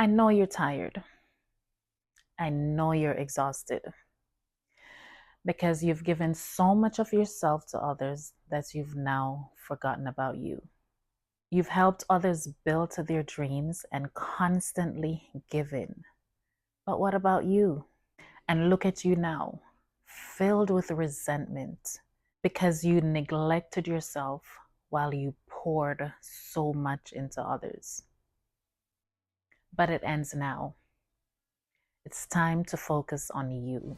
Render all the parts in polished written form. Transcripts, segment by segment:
I know you're tired. I know you're exhausted because you've given so much of yourself to others that you've now forgotten about you. You've helped others build to their dreams and constantly given. But what about you? And look at you now, filled with resentment because you neglected yourself while you poured so much into others. But it ends now. It's time to focus on you.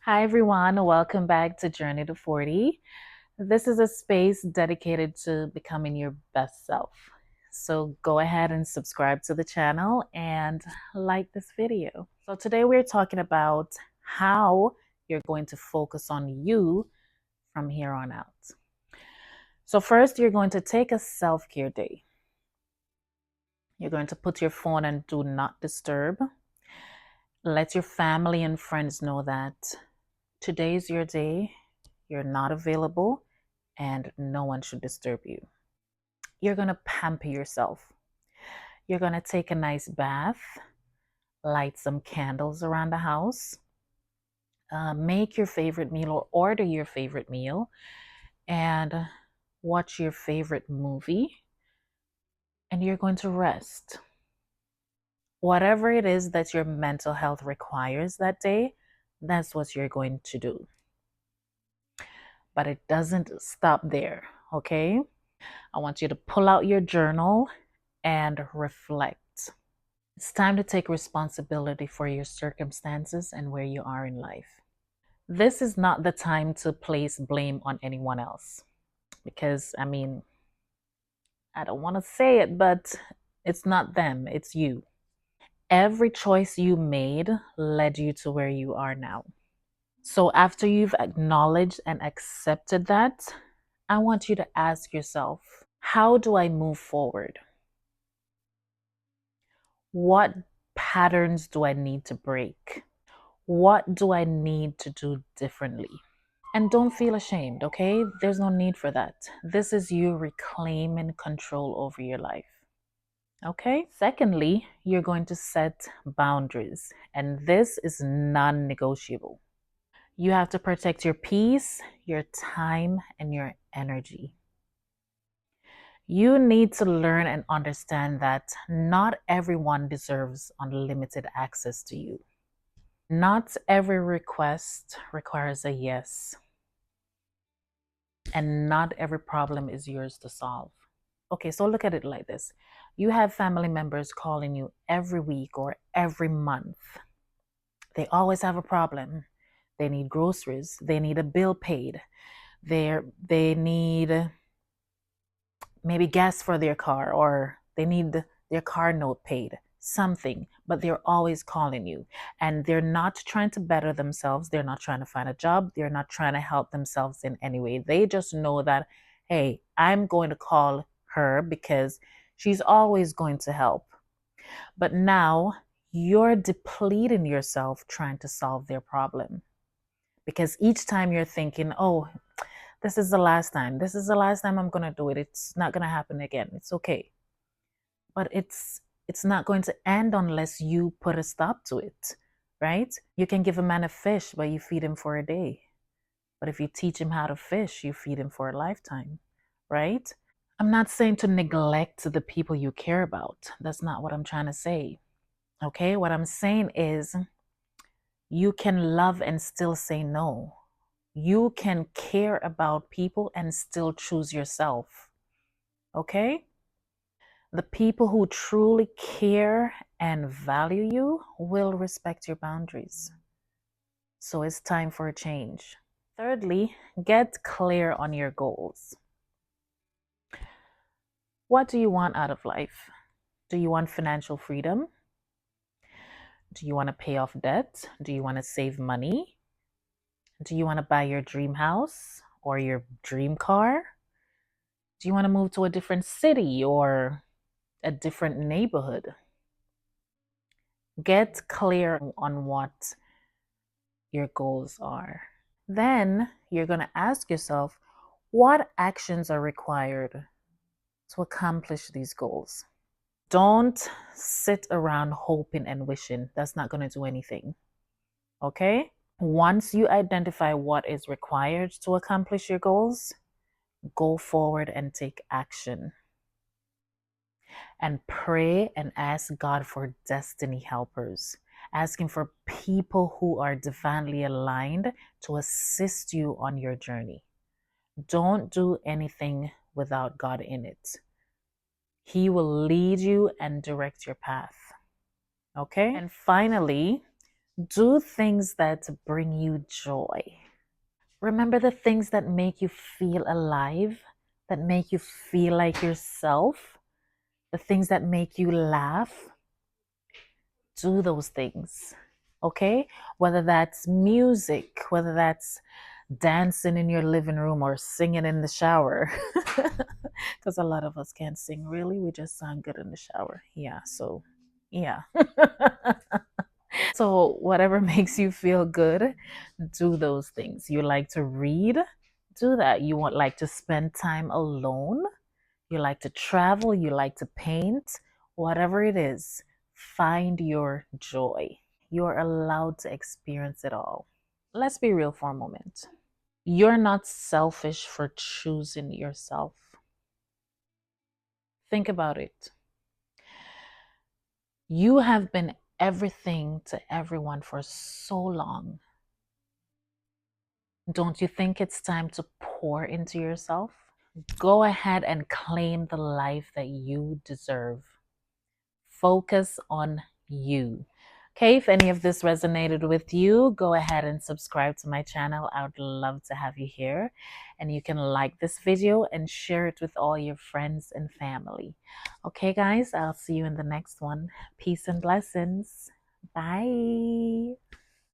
Hi, everyone. Welcome back to Journey to 40. This is a space dedicated to becoming your best self. So go ahead and subscribe to the channel and like this video. So today we're talking about how you're going to focus on you from here on out. So first, you're going to take a self-care day. You're going to put your phone on do not disturb. Let your family and friends know that today's your day. You're not available and no one should disturb you. You're going to pamper yourself. You're going to take a nice bath, light some candles around the house, make your favorite meal or order your favorite meal, and watch your favorite movie. And you're going to rest. Whatever it is that your mental health requires that day, that's what you're going to do. But it doesn't stop there, okay? I want you to pull out your journal and reflect. It's time to take responsibility for your circumstances and where you are in life. This is not the time to place blame on anyone else because, I don't want to say it, but it's not them, it's you. Every choice you made led you to where you are now. So after you've acknowledged and accepted that, I want you to ask yourself, how do I move forward? What patterns do I need to break? What do I need to do differently? And don't feel ashamed, okay? There's no need for that. This is you reclaiming control over your life. Okay? Secondly, you're going to set boundaries, and this is non negotiable. You have to protect your peace, your time, and your energy. You need to learn and understand that not everyone deserves unlimited access to you. Not every request requires a yes, and not every problem is yours to solve. Okay, so look at it like this. You have family members calling you every week or every month. They always have a problem. They need groceries. They need a bill paid. They need maybe gas for their car, or they need their car note paid, something, but they're always calling you. And they're not trying to better themselves. They're not trying to find a job. They're not trying to help themselves in any way. They just know that, hey, I'm going to call her because she's always going to help. But now you're depleting yourself trying to solve their problem. Because each time you're thinking, oh, this is the last time. This is the last time I'm going to do it. It's not going to happen again. It's okay. But it's not going to end unless you put a stop to it, right? You can give a man a fish, but you feed him for a day. But if you teach him how to fish, you feed him for a lifetime, right? I'm not saying to neglect the people you care about. That's not what I'm trying to say. Okay? What I'm saying is you can love and still say no. You can care about people and still choose yourself. Okay? The people who truly care and value you will respect your boundaries. So it's time for a change. Thirdly, get clear on your goals. What do you want out of life? Do you want financial freedom? Do you want to pay off debt? Do you want to save money? Do you want to buy your dream house or your dream car? Do you want to move to a different city or a different neighborhood? Get clear on what your goals are. Then you're going to ask yourself, What actions are required to accomplish these goals? Don't sit around hoping and wishing. That's not going to do anything. Okay? Once you identify what is required to accomplish your goals, go forward and take action. And pray and ask God for destiny helpers. Asking for people who are divinely aligned to assist you on your journey. Don't do anything without God in it. He will lead you and direct your path. Okay? And finally, do things that bring you joy. Remember the things that make you feel alive, that make you feel like yourself, the things that make you laugh. Do those things. Okay? Whether that's music, whether that's dancing in your living room or singing in the shower. Because a lot of us can't sing really. We just sound good in the shower. Yeah. So, yeah. So, whatever makes you feel good, do those things. You like to read, do that. You want like to spend time alone, you like to travel, you like to paint, whatever it is, find your joy. You're allowed to experience it all. Let's be real for a moment. You're not selfish for choosing yourself. Think about it. You have been everything to everyone for so long. Don't you think it's time to pour into yourself? Go ahead and claim the life that you deserve. Focus on you. Okay, if any of this resonated with you, go ahead and subscribe to my channel. I would love to have you here. And you can like this video and share it with all your friends and family. Okay, guys, I'll see you in the next one. Peace and blessings. Bye.